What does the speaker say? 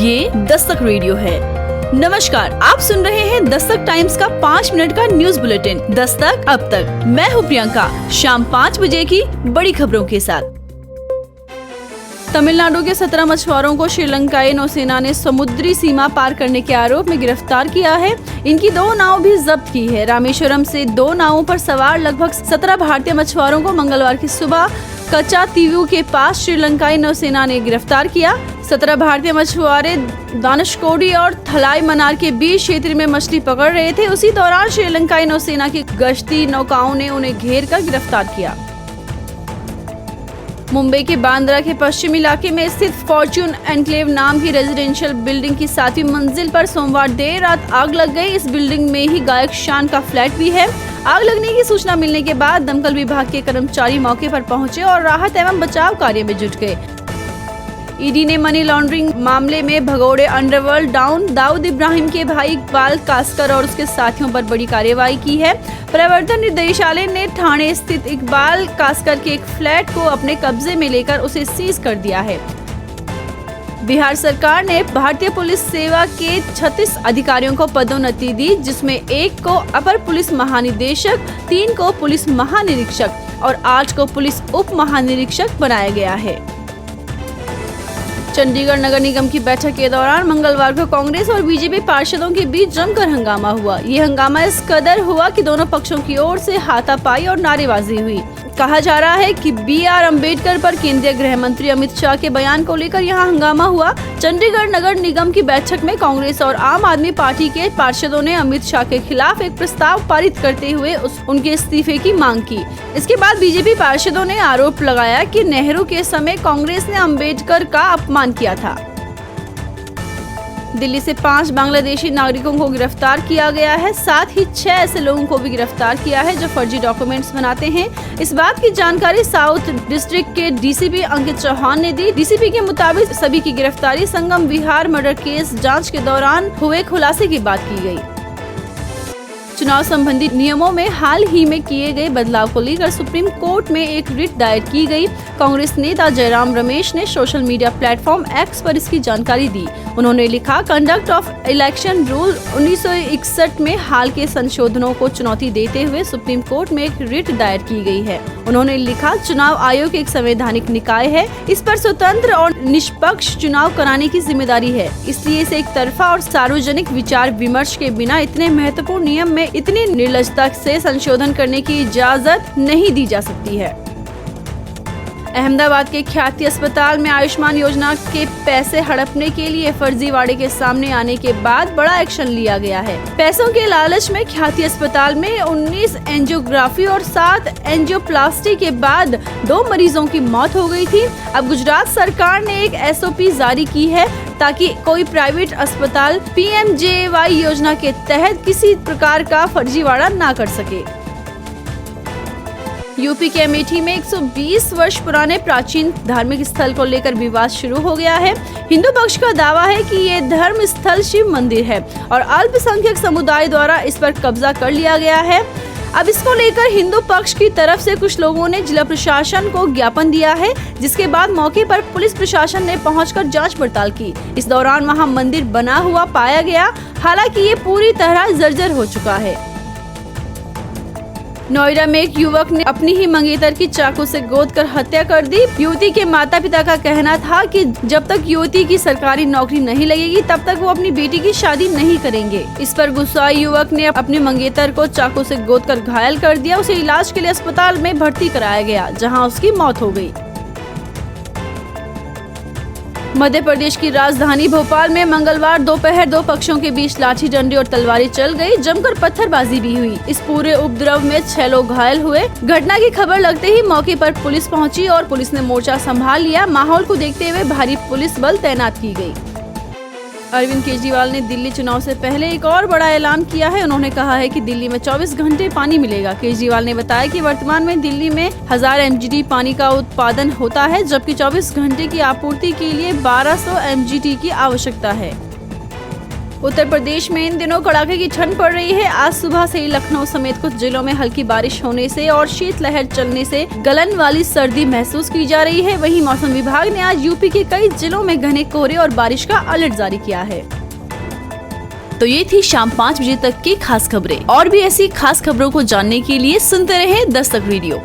ये दस्तक रेडियो है। नमस्कार, आप सुन रहे हैं दस्तक टाइम्स का 5 मिनट का न्यूज बुलेटिन दस्तक अब तक। मैं हूं प्रियंका। शाम 5 बजे की बड़ी खबरों के साथ। तमिलनाडु के 17 मछुआरों को श्रीलंकाई नौसेना ने समुद्री सीमा पार करने के आरोप में गिरफ्तार किया है। इनकी 2 नाव भी जब्त की है। रामेश्वरम से 2 नावों पर सवार लगभग 17 भारतीय मछुआरों को मंगलवार की सुबह कच्चातीवू के पास श्रीलंकाई नौसेना ने गिरफ्तार किया। 17 भारतीय मछुआरे धनुषकोडी और थलाई मनार के बीच क्षेत्र में मछली पकड़ रहे थे। उसी दौरान श्रीलंकाई नौसेना की गश्ती नौकाओं ने उन्हें घेर कर गिरफ्तार किया। मुंबई के बांद्रा के पश्चिमी इलाके में स्थित फॉर्च्यून एनक्लेव नाम की रेजिडेंशियल बिल्डिंग की 7वीं मंजिल पर सोमवार देर रात आग लग गई। इस बिल्डिंग में ही गायक शान का फ्लैट भी है। आग लगने की सूचना मिलने के बाद दमकल विभाग के कर्मचारी मौके पर पहुंचे और राहत एवं बचाव कार्य में जुट गए। ईडी ने मनी लॉन्ड्रिंग मामले में भगोड़े अंडरवर्ल्ड डॉन दाऊद इब्राहिम के भाई इकबाल कासकर और उसके साथियों पर बड़ी कार्रवाई की है। प्रवर्तन निदेशालय ने ठाणे स्थित इकबाल कासकर के एक फ्लैट को अपने कब्जे में लेकर उसे सीज कर दिया है। बिहार सरकार ने भारतीय पुलिस सेवा के 36 अधिकारियों को पदोन्नति दी, जिसमें 1 को अपर पुलिस महानिदेशक, 3 को पुलिस महानिरीक्षक और 8 को पुलिस उप महानिरीक्षक बनाया गया है। चंडीगढ़ नगर निगम की बैठक के दौरान मंगलवार को कांग्रेस और बीजेपी पार्षदों के बीच जमकर हंगामा हुआ। ये हंगामा इस कदर हुआ कि दोनों पक्षों की ओर से हाथापाई और नारेबाजी हुई। कहा जा रहा है कि BR अम्बेडकर पर केंद्रीय गृह मंत्री अमित शाह के बयान को लेकर यहां हंगामा हुआ। चंडीगढ़ नगर निगम की बैठक में कांग्रेस और आम आदमी पार्टी के पार्षदों ने अमित शाह के खिलाफ एक प्रस्ताव पारित करते हुए उनके इस्तीफे की मांग की। इसके बाद बीजेपी पार्षदों ने आरोप लगाया कि नेहरू के समय कांग्रेस ने अम्बेडकर का अपमान किया था। दिल्ली से 5 बांग्लादेशी नागरिकों को गिरफ्तार किया गया है। साथ ही 6 ऐसे लोगों को भी गिरफ्तार किया है जो फर्जी डॉक्यूमेंट्स बनाते हैं। इस बात की जानकारी साउथ डिस्ट्रिक्ट के DCP अंकित चौहान ने दी। DCP के मुताबिक सभी की गिरफ्तारी संगम विहार मर्डर केस जांच के दौरान हुए खुलासे की बात की गई। चुनाव संबंधी नियमों में हाल ही में किए गए बदलाव को लेकर सुप्रीम कोर्ट में एक रिट दायर की गई। कांग्रेस नेता जयराम रमेश ने सोशल मीडिया प्लेटफॉर्म X पर इसकी जानकारी दी। उन्होंने लिखा, कंडक्ट ऑफ इलेक्शन रूल 1961 में हाल के संशोधनों को चुनौती देते हुए सुप्रीम कोर्ट में एक रिट दायर की गई है। उन्होंने लिखा, चुनाव आयोग एक संवैधानिक निकाय है। इस पर स्वतंत्र और निष्पक्ष चुनाव कराने की जिम्मेदारी है। इसलिए इसे एक तरफा और सार्वजनिक विचार विमर्श के बिना इतने महत्वपूर्ण नियम में इतनी निर्लजता से संशोधन करने की इजाजत नहीं दी जा सकती है। अहमदाबाद के ख्याति अस्पताल में आयुष्मान योजना के पैसे हड़पने के लिए फर्जीवाड़े के सामने आने के बाद बड़ा एक्शन लिया गया है। पैसों के लालच में ख्याति अस्पताल में 19 एंजियोग्राफी और 7 एंजियोप्लास्टी के बाद 2 मरीजों की मौत हो गई थी। अब गुजरात सरकार ने एक SOP जारी की है ताकि कोई प्राइवेट अस्पताल PMJAY योजना के तहत किसी प्रकार का फर्जीवाड़ा ना कर सके। यूपी के अमेठी में 120 वर्ष पुराने प्राचीन धार्मिक स्थल को लेकर विवाद शुरू हो गया है। हिंदू पक्ष का दावा है कि ये धर्म स्थल शिव मंदिर है और अल्पसंख्यक समुदाय द्वारा इस पर कब्जा कर लिया गया है। अब इसको लेकर हिंदू पक्ष की तरफ से कुछ लोगों ने जिला प्रशासन को ज्ञापन दिया है, जिसके बाद मौके पर पुलिस प्रशासन ने पहुंचकर जांच पड़ताल की। इस दौरान वहां मंदिर बना हुआ पाया गया। हालांकि ये पूरी तरह जर्जर हो चुका है। नोएडा में एक युवक ने अपनी ही मंगेतर की चाकू से गोद कर हत्या कर दी। युवती के माता पिता का कहना था कि जब तक युवती की सरकारी नौकरी नहीं लगेगी तब तक वो अपनी बेटी की शादी नहीं करेंगे। इस पर गुस्साए युवक ने अपने मंगेतर को चाकू से गोद कर घायल कर दिया। उसे इलाज के लिए अस्पताल में भर्ती कराया गया, जहाँ उसकी मौत हो गयी। मध्य प्रदेश की राजधानी भोपाल में मंगलवार दोपहर 2 पक्षों के बीच लाठी डंडे और तलवारें चल गई। जमकर पत्थरबाजी भी हुई। इस पूरे उपद्रव में 6 लोग घायल हुए। घटना की खबर लगते ही मौके पर पुलिस पहुंची और पुलिस ने मोर्चा संभाल लिया। माहौल को देखते हुए भारी पुलिस बल तैनात की गई। अरविंद केजरीवाल ने दिल्ली चुनाव से पहले एक और बड़ा ऐलान किया है। उन्होंने कहा है कि दिल्ली में 24 घंटे पानी मिलेगा। केजरीवाल ने बताया कि वर्तमान में दिल्ली में 1000 MGD पानी का उत्पादन होता है, जबकि 24 घंटे की आपूर्ति के लिए 1200 MGD की आवश्यकता है। उत्तर प्रदेश में इन दिनों कड़ाके की ठंड पड़ रही है। आज सुबह से ही लखनऊ समेत कुछ जिलों में हल्की बारिश होने से और शीतलहर चलने से गलन वाली सर्दी महसूस की जा रही है। वहीं मौसम विभाग ने आज यूपी के कई जिलों में घने कोहरे और बारिश का अलर्ट जारी किया है। तो ये थी शाम 5 बजे तक की खास खबरें। और भी ऐसी खास खबरों को जानने के लिए सुनते रहें दस्तक रेडियो।